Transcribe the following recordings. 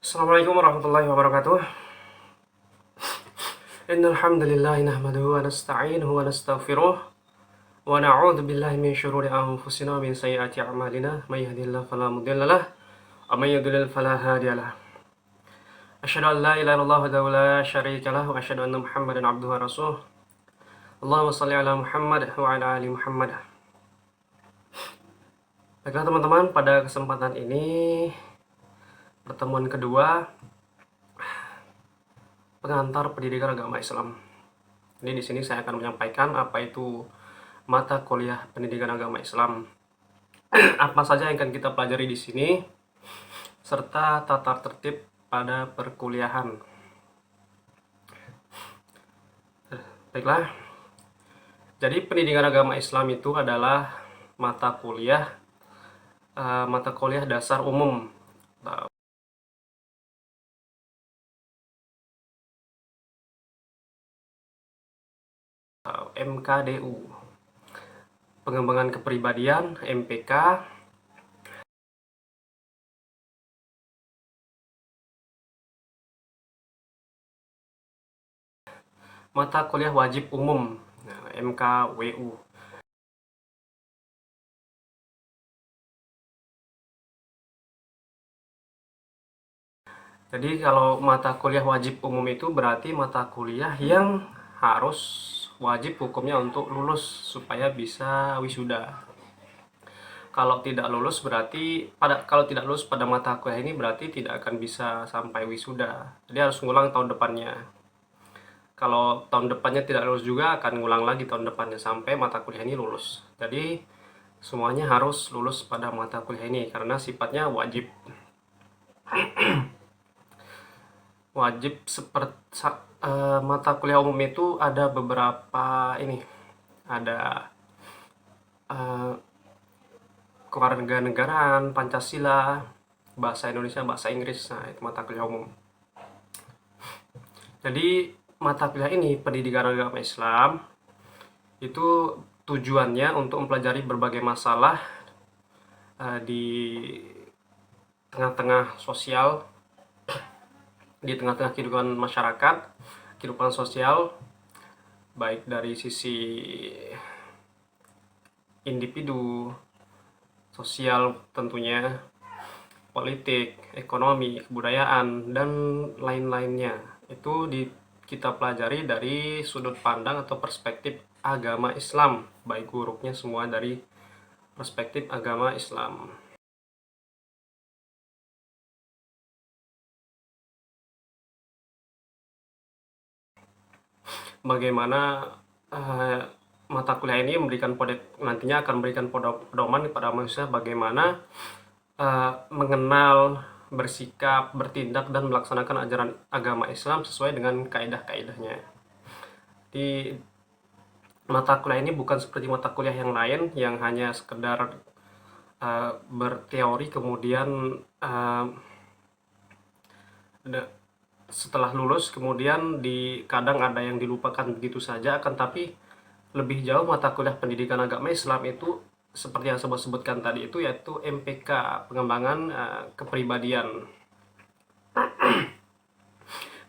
Assalamualaikum warahmatullahi wabarakatuh. Innal hamdalillah nahmaduhu wa nasta'inuhu wa nastaghfiruh wa na'udzu billahi min syururi anfusina wa min sayyiati a'malina may yahdihillahu fala mudhillalah wa may yudlil fala hadiyalah. Asyhadu an la ilaha illallah wa la syarikalah wa asyhadu anna Muhammadan abduhu wa rasuluh. Allahumma shalli ala Muhammad wa ala ali Muhammad. Baiklah teman-teman, pada kesempatan ini pertemuan kedua pengantar pendidikan agama Islam. Jadi di sini saya akan menyampaikan apa itu mata kuliah pendidikan agama Islam, apa saja yang akan kita pelajari di sini, serta tata tertib pada perkuliahan. Baiklah, jadi pendidikan agama Islam itu adalah mata kuliah dasar umum MKDU, pengembangan kepribadian MPK, mata kuliah wajib umum MKWU. Jadi kalau mata kuliah wajib umum itu berarti mata kuliah yang harus wajib hukumnya untuk lulus supaya bisa wisuda. Kalau tidak lulus pada mata kuliah ini berarti tidak akan bisa sampai wisuda. Jadi harus ngulang tahun depannya. Kalau tahun depannya tidak lulus juga akan ngulang lagi tahun depannya sampai mata kuliah ini lulus. Jadi semuanya harus lulus pada mata kuliah ini karena sifatnya wajib. Wajib seperti mata kuliah umum itu ada beberapa ada kewarganegaraan, Pancasila, bahasa Indonesia, bahasa Inggris. Nah, itu mata kuliah umum. Jadi mata kuliah ini pendidikan agama Islam itu tujuannya untuk mempelajari berbagai masalah di tengah-tengah sosial, di tengah-tengah kehidupan masyarakat, kehidupan sosial, baik dari sisi individu, sosial tentunya, politik, ekonomi, kebudayaan, dan lain-lainnya. Itu kita pelajari dari sudut pandang atau perspektif agama Islam, baik buruknya semua dari perspektif agama Islam. Bagaimana mata kuliah ini nantinya akan memberikan pedoman kepada manusia bagaimana mengenal, bersikap, bertindak, dan melaksanakan ajaran agama Islam sesuai dengan kaidah-kaidahnya. Di mata kuliah ini bukan seperti mata kuliah yang lain yang hanya sekedar berteori kemudian setelah lulus kemudian kadang ada yang dilupakan begitu saja, akan tapi lebih jauh mata kuliah pendidikan agama Islam itu seperti yang saya sebutkan tadi itu, yaitu MPK, pengembangan kepribadian.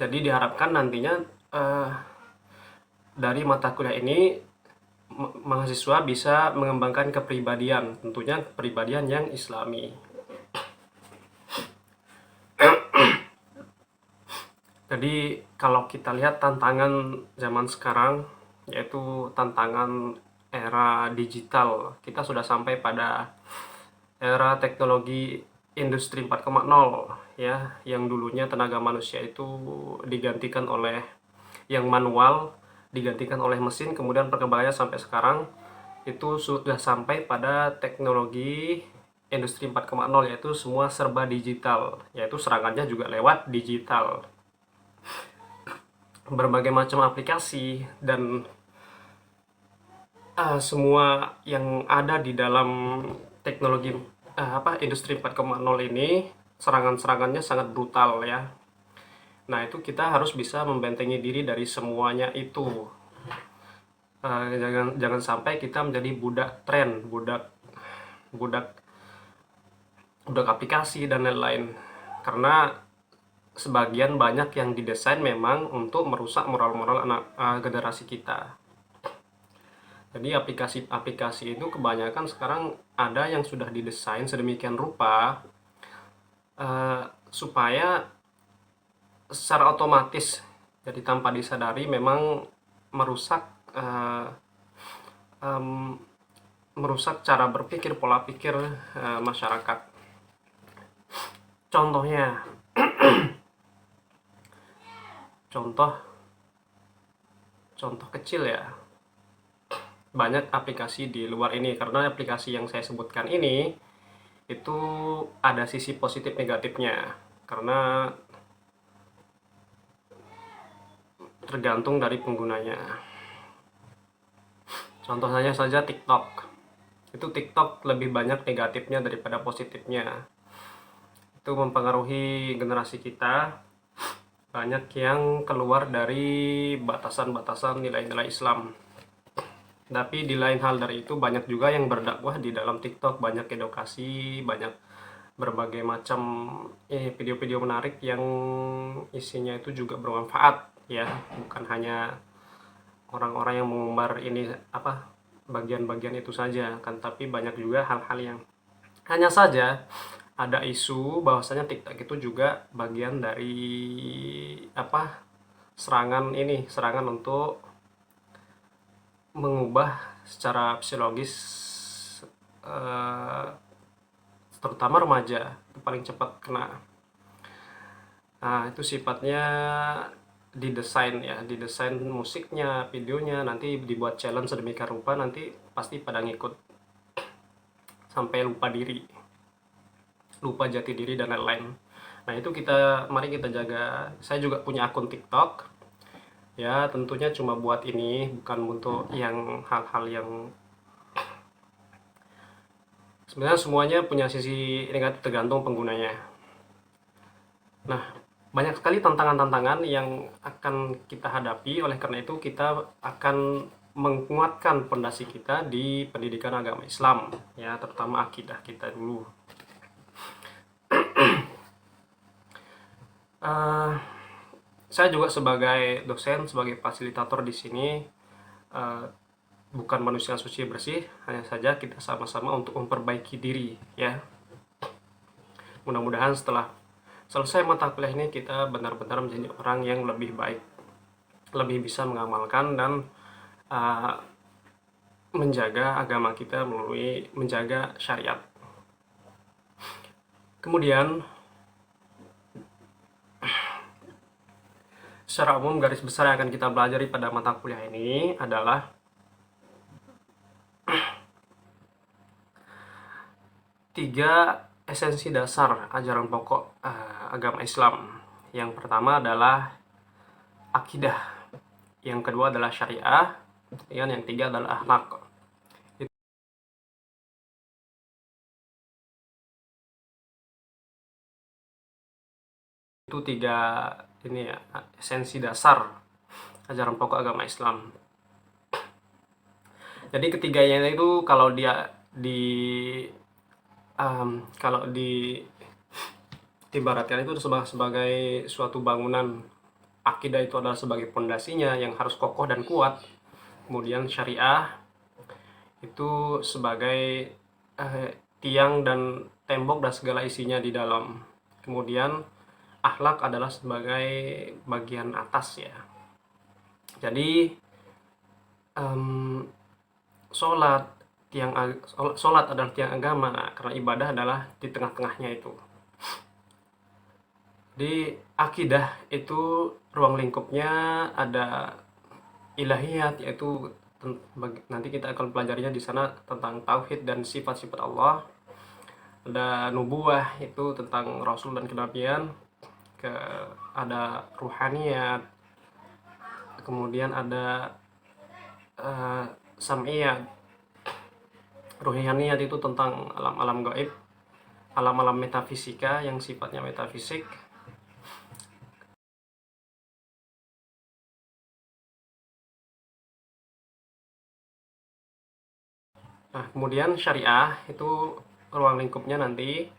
Jadi diharapkan nantinya dari mata kuliah ini mahasiswa bisa mengembangkan kepribadian, tentunya kepribadian yang Islami. Jadi kalau kita lihat tantangan zaman sekarang, yaitu tantangan era digital, kita sudah sampai pada era teknologi industri 4.0 ya, yang dulunya tenaga manusia itu digantikan oleh yang manual, digantikan oleh mesin, kemudian perkembangannya sampai sekarang itu sudah sampai pada teknologi industri 4.0, yaitu semua serba digital, yaitu serangannya juga lewat digital. Berbagai macam aplikasi dan semua yang ada di dalam teknologi industri 4.0 ini, serangannya sangat brutal ya. Nah, itu kita harus bisa membentengi diri dari semuanya itu. Jangan sampai kita menjadi budak tren, budak aplikasi dan lain-lain. Karena sebagian banyak yang didesain memang untuk merusak moral-moral generasi kita. Jadi aplikasi-aplikasi itu kebanyakan sekarang ada yang sudah didesain sedemikian rupa supaya secara otomatis, jadi tanpa disadari memang merusak eh, em, merusak cara berpikir, pola pikir masyarakat. Contohnya, contoh contoh kecil ya, banyak aplikasi di luar ini, karena aplikasi yang saya sebutkan ini itu ada sisi positif negatifnya, karena tergantung dari penggunanya. Contoh saja TikTok. Itu TikTok lebih banyak negatifnya daripada positifnya. Itu mempengaruhi generasi kita, banyak yang keluar dari batasan-batasan nilai-nilai Islam. Tapi di lain hal dari itu, banyak juga yang berdakwah di dalam TikTok, banyak edukasi, banyak berbagai macam video-video menarik yang isinya itu juga bermanfaat ya, bukan hanya orang-orang yang mengumbar ini apa bagian-bagian itu saja kan, tapi banyak juga hal-hal yang hanya saja ada isu bahwasanya TikTok itu juga bagian dari apa serangan untuk mengubah secara psikologis eh, terutama remaja itu paling cepat kena. Nah, itu sifatnya didesain musiknya, videonya, nanti dibuat challenge sedemikian rupa, nanti pasti pada ngikut sampai lupa jati diri dan lain-lain. Nah, itu mari kita jaga. Saya juga punya akun TikTok. Ya, tentunya cuma buat ini, bukan untuk yang hal-hal yang sebenarnya semuanya punya sisi negatif tergantung penggunanya. Nah, banyak sekali tantangan-tantangan yang akan kita hadapi, oleh karena itu kita akan menguatkan pondasi kita di pendidikan agama Islam, ya, terutama akidah kita dulu. Uh, saya juga sebagai dosen, sebagai fasilitator di sini, uh, bukan manusia suci bersih, hanya saja kita sama-sama untuk memperbaiki diri, ya. Mudah-mudahan setelah selesai mata kuliah ini kita benar-benar menjadi orang yang lebih baik, lebih bisa mengamalkan dan uh, menjaga agama kita melalui menjaga syariat. Kemudian secara umum garis besar yang akan kita pelajari pada mata kuliah ini adalah tiga esensi dasar ajaran pokok agama Islam. Yang pertama adalah akidah, yang kedua adalah syariah, dan yang ketiga adalah akhlak. Itu tiga ini ya, esensi dasar ajaran pokok agama Islam. Jadi ketiganya itu kalau dia kalau di ibaratkan itu sebagai suatu bangunan, akidah itu adalah sebagai pondasinya yang harus kokoh dan kuat. Kemudian syariah itu sebagai tiang dan tembok dan segala isinya di dalam. Kemudian akhlak adalah sebagai bagian atas ya. Jadi sholat sholat adalah tiang agama, karena ibadah adalah di tengah-tengahnya itu. Di akidah itu ruang lingkupnya ada ilahiyat, yaitu nanti kita akan pelajarinya di sana tentang tauhid dan sifat-sifat Allah. Ada nubuah, itu tentang rasul dan kenabian. Ada ruhaniyat, kemudian ada sam'iyat. Ruhaniyat itu tentang alam-alam gaib, alam-alam metafisika yang sifatnya metafisik. Nah, kemudian syariah itu ruang lingkupnya nanti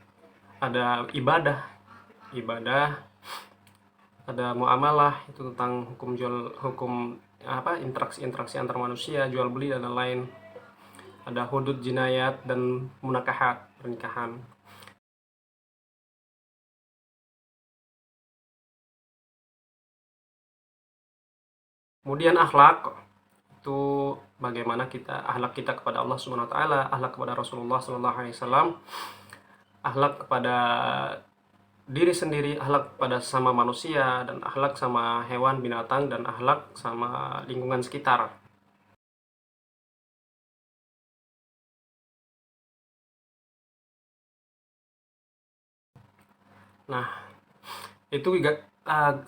ada ibadah ada muamalah itu tentang hukum apa, interaksi antar manusia, jual beli dan lain-lain. Ada hudud jinayat dan munakahat, pernikahan. Kemudian akhlak itu bagaimana akhlak kita kepada Allah Subhanahu wa taala, akhlak kepada Rasulullah sallallahu alaihi wasallam, akhlak kepada diri sendiri, akhlak kepada sama manusia, dan akhlak sama hewan, binatang, dan akhlak sama lingkungan sekitar. Nah, itu juga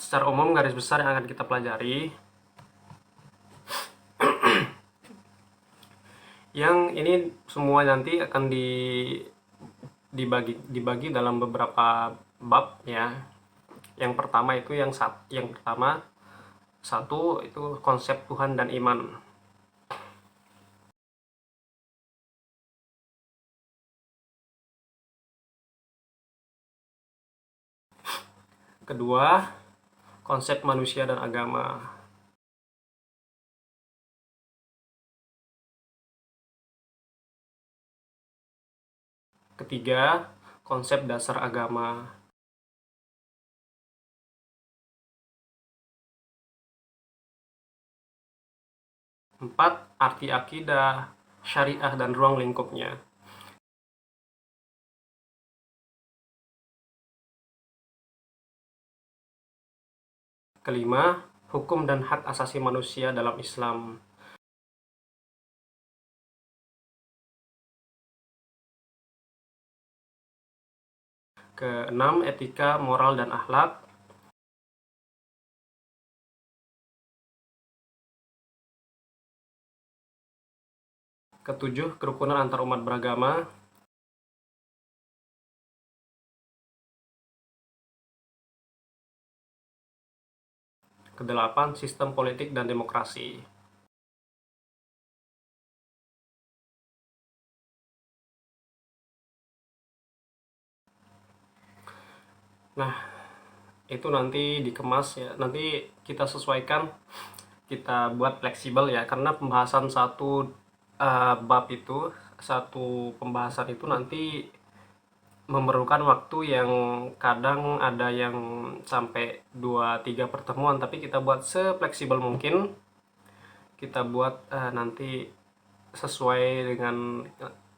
secara umum garis besar yang akan kita pelajari. Yang ini semua nanti akan dibagi dalam beberapa bab ya. Yang pertama itu satu itu konsep Tuhan dan iman. Kedua, konsep manusia dan agama. Ketiga, konsep dasar agama. Empat, arti akidah, syariah, dan ruang lingkupnya. Kelima, hukum dan hak asasi manusia dalam Islam. Keenam, etika, moral, dan akhlak. Ketujuh, kerukunan antar umat beragama. Kedelapan, sistem politik dan demokrasi. Nah, itu nanti dikemas ya. Nanti kita sesuaikan, kita buat fleksibel ya, karena pembahasan bab itu, satu pembahasan itu nanti memerlukan waktu yang kadang ada yang sampai 2-3 pertemuan, tapi kita buat sefleksibel mungkin. Kita buat nanti sesuai dengan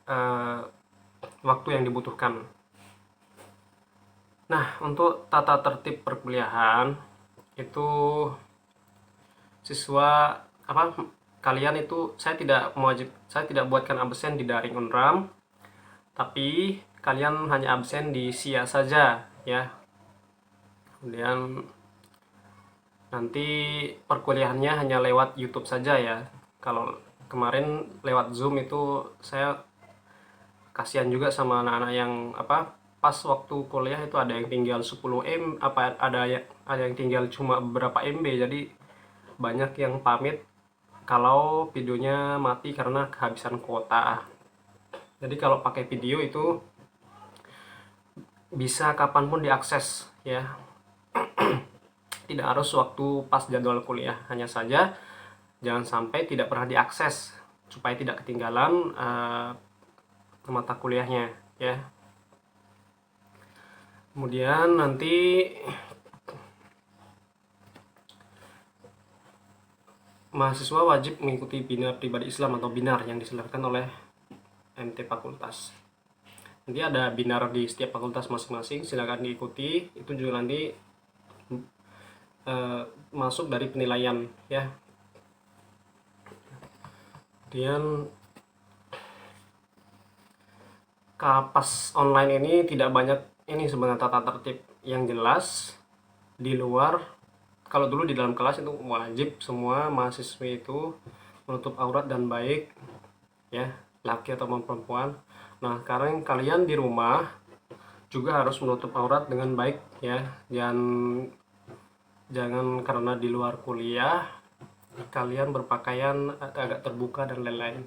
uh, waktu yang dibutuhkan. Nah, untuk tata tertib perkuliahan itu siswa apa kalian itu saya tidak buatkan absen di daring Unram, tapi kalian hanya absen di SIA saja ya. Kemudian nanti perkuliahannya hanya lewat YouTube saja ya. Kalau kemarin lewat Zoom itu saya kasihan juga sama anak-anak yang pas waktu kuliah itu ada yang tinggal 10 M, ada yang tinggal cuma beberapa MB, jadi banyak yang pamit kalau videonya mati karena kehabisan kuota. Jadi kalau pakai video itu bisa kapanpun diakses ya, tidak harus waktu pas jadwal kuliah, hanya saja jangan sampai tidak pernah diakses supaya tidak ketinggalan mata kuliahnya ya. Kemudian nanti mahasiswa wajib mengikuti Bina Pribadi Islam atau Binar yang diselenggarakan oleh MT Fakultas. Nanti ada Binar di setiap fakultas masing-masing, silakan diikuti. Itu juga nanti masuk dari penilaian ya. Kemudian Kapas online ini tidak banyak ini sebenarnya tata tertib yang jelas. Di luar, kalau dulu di dalam kelas itu wajib semua mahasiswa itu menutup aurat dan baik ya, laki atau perempuan. Nah, sekarang kalian di rumah juga harus menutup aurat dengan baik ya. Jangan karena di luar kuliah kalian berpakaian agak terbuka dan lain-lain.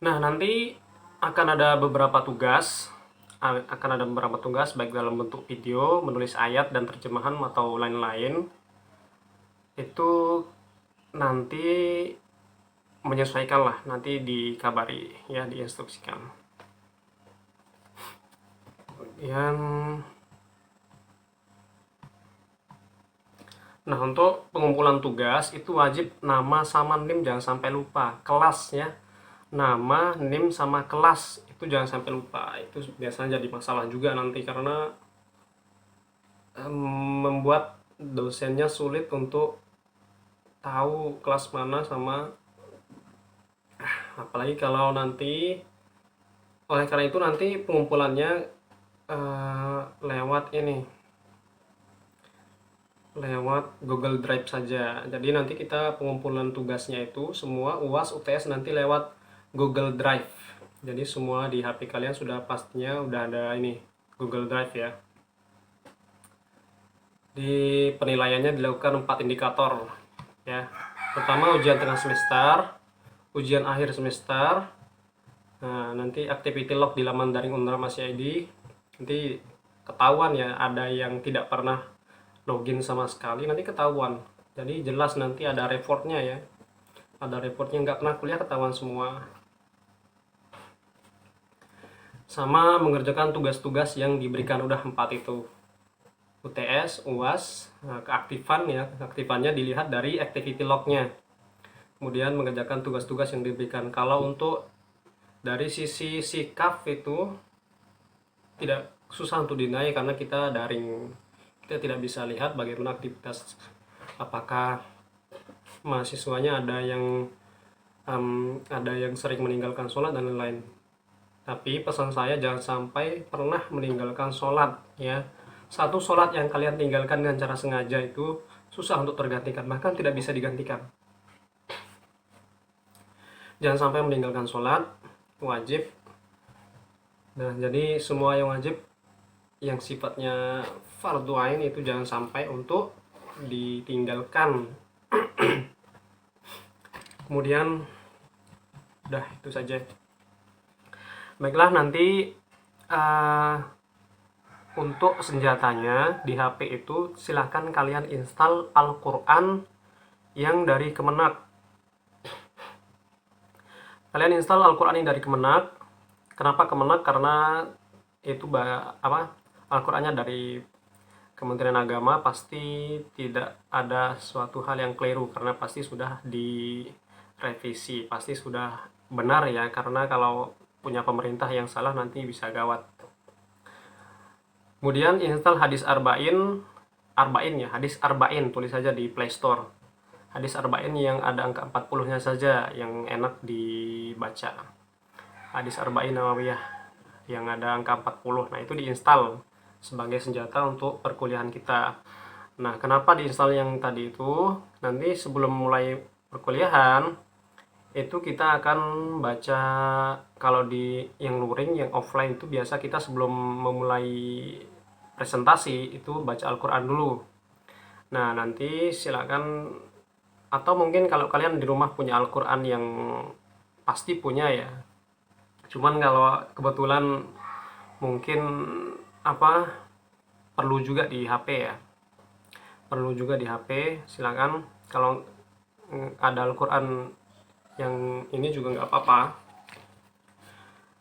Nah, nanti akan ada beberapa tugas akan ada beberapa tugas baik dalam bentuk video, menulis ayat dan terjemahan atau lain-lain. Itu nanti menyesuaikan lah, nanti dikabari ya, diinstruksikan. Kemudian nah, untuk pengumpulan tugas itu wajib nama sama NIM jangan sampai lupa. Kelas ya, nama, NIM sama kelas itu jangan sampai lupa. Itu biasanya jadi masalah juga nanti karena membuat dosennya sulit untuk tahu kelas mana sama, apalagi kalau nanti, oleh karena itu nanti pengumpulannya lewat ini, lewat Google Drive saja. Jadi nanti kita pengumpulan tugasnya itu semua UAS UTS nanti lewat Google Drive. Jadi semua di HP kalian sudah pastinya udah ada ini Google Drive ya. Di penilaiannya dilakukan 4 indikator ya. Pertama ujian tengah semester, ujian akhir semester. Nah, nanti activity log di laman daring Unra Masih ID. Nanti ketahuan ya, ada yang tidak pernah login sama sekali, nanti ketahuan. Jadi jelas nanti ada reportnya ya. Ada reportnya, nggak pernah kuliah ketahuan semua. Sama mengerjakan tugas-tugas yang diberikan udah 4 itu. UTS, UAS, keaktifan ya, keaktifannya dilihat dari activity lognya. Kemudian mengerjakan tugas-tugas yang diberikan. Kalau untuk dari sisi sikap itu tidak susah untuk dinilai karena kita daring, kita tidak bisa lihat bagaimana aktivitas, apakah mahasiswanya ada yang sering meninggalkan sholat dan lain-lain. Tapi pesan saya jangan sampai pernah meninggalkan sholat ya. Satu sholat yang kalian tinggalkan dengan cara sengaja itu susah untuk tergantikan, bahkan tidak bisa digantikan. Jangan sampai meninggalkan sholat wajib. Nah, jadi semua yang wajib yang sifatnya fardu ain itu jangan sampai untuk ditinggalkan. Kemudian udah itu saja. Baiklah, nanti untuk senjatanya di HP itu silahkan kalian install Al-Quran yang dari Kemenak. Kalian install Al-Quran yang dari Kemenak. Kenapa Kemenak? Karena itu Al-Qurannya dari Kementerian Agama, pasti tidak ada suatu hal yang keliru karena pasti sudah direvisi, pasti sudah benar ya, karena kalau punya pemerintah yang salah nanti bisa gawat. Kemudian install hadis arba'in ya, hadis arba'in, tulis saja di Play Store. Hadis arba'in yang ada angka 40-nya saja yang enak dibaca. Hadis arba'in Nawawiyah yang ada angka 40. Nah, itu diinstal sebagai senjata untuk perkuliahan kita. Nah, kenapa diinstal yang tadi itu? Nanti sebelum mulai perkuliahan itu kita akan baca, kalau di yang luring, yang offline itu biasa kita sebelum memulai presentasi itu baca Al-Quran dulu. Nah, nanti silakan, atau mungkin kalau kalian di rumah punya Al-Quran yang pasti punya ya. Cuman kalau kebetulan mungkin perlu juga di HP ya. Perlu juga di HP, silakan kalau ada Al-Quran yang ini juga nggak apa-apa.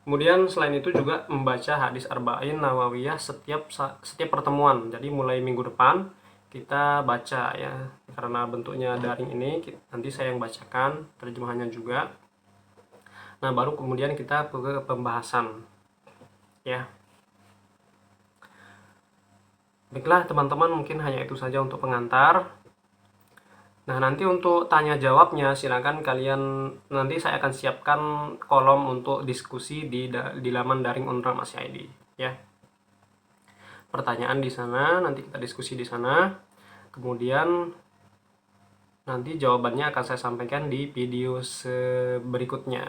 Kemudian selain itu juga membaca hadis arba'in Nawawiyah setiap pertemuan. Jadi mulai minggu depan kita baca ya, karena bentuknya daring ini nanti saya yang bacakan, terjemahannya juga. Nah, baru kemudian kita ke pembahasan ya. Baiklah teman-teman, mungkin hanya itu saja untuk pengantar. Nah, nanti untuk tanya jawabnya silakan kalian, nanti saya akan siapkan kolom untuk diskusi di laman daring Unra Masih ID ya. Pertanyaan di sana, nanti kita diskusi di sana. Kemudian nanti jawabannya akan saya sampaikan di video berikutnya.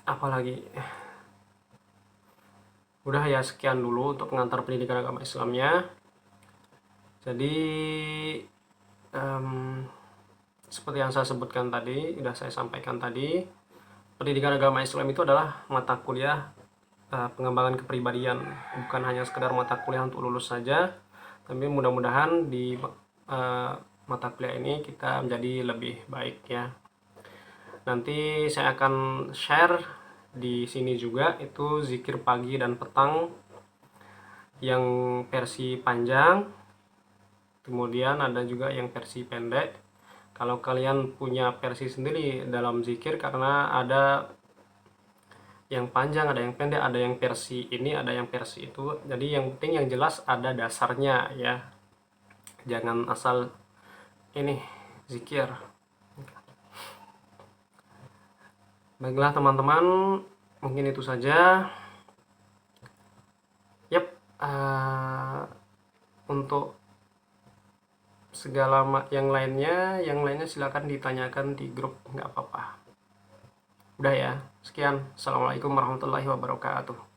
Apalagi? Udah ya, sekian dulu untuk pengantar pendidikan agama Islamnya. Jadi seperti yang saya sebutkan tadi, sudah saya sampaikan tadi, pendidikan agama Islam itu adalah mata kuliah pengembangan kepribadian, bukan hanya sekedar mata kuliah untuk lulus saja, tapi mudah-mudahan di mata kuliah ini kita menjadi lebih baik ya. Nanti saya akan share di sini juga itu zikir pagi dan petang yang versi panjang, kemudian ada juga yang versi pendek. Kalau kalian punya versi sendiri dalam zikir, karena ada yang panjang, ada yang pendek, ada yang versi ini, ada yang versi itu. Jadi yang penting yang jelas ada dasarnya ya. Jangan asal ini zikir. Baiklah teman-teman, mungkin itu saja. Yap, untuk segala yang lainnya silakan ditanyakan di grup, nggak apa-apa. Udah ya, sekian. Assalamualaikum warahmatullahi wabarakatuh.